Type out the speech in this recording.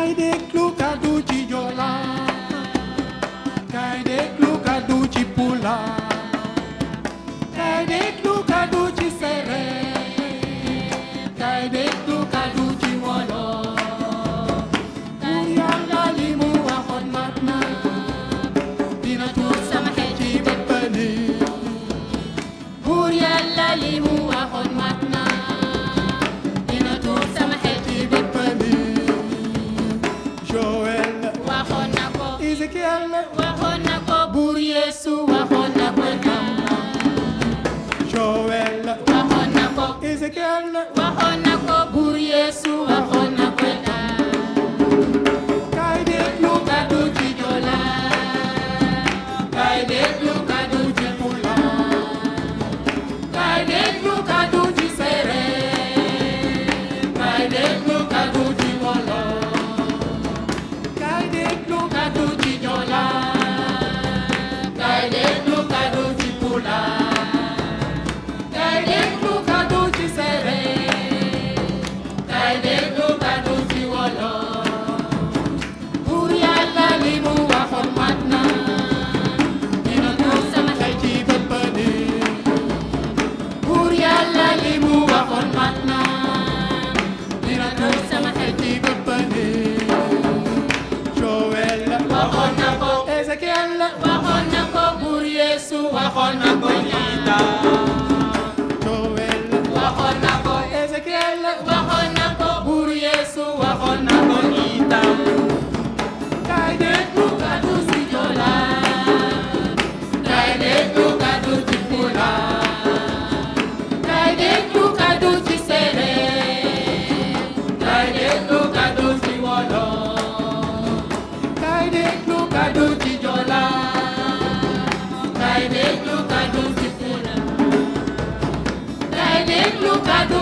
kay déglu kàddu ci Joola kay déglu kàddu ci Pulaar kay déglu kàddu ci Séeréer kay déglu kàddu ci Wolof Buur Yàlla li mu waxoon mat na dina tuur sama xel ci bépp nit Buur Yàlla li mu waxoon mat na dina tuur sama xel ci bépp nit Joël waxoon na ko Ezekiel waxoon na ko Buur Yeesu waxoon na ko Joël waxoon na ko Ezekiel waxoon na ko Buur Yeesu waxoon na ko kay déglu kàddu ci Joola kay déglu kàddu ci Pulaar kay déglu kàddu ci Séeréer kay déglu kàddu ci Wolof kay déglu kàddu ci Joola kay déglu kàddu ci Pulaar kay déglu kàddu ci Séeréer kay déglu kàddu ci Wolof Buur Yàlla li mu waxoon mat na dina tuur sama xel ci bépp nit Buur Yàlla li mu waxoon mat na dina tuur sama xel ci bépp nit Joël waxoon na ko Ezekiel waxoon na ko Buur Yeesu waxoon na ko Joël waxoon na ko Ezekiel waxoon na ko Buur Yeesu waxoon na ko itam kay déglu kàddu ci Joola kay déglu kàddu ci Pulaar kay déglu kàddu ci Séeréer kay déglu kàddu ci Wolof kay déglu kàddu ci Joola kay déglu kàddu ci Pulaar kay déglu kàddu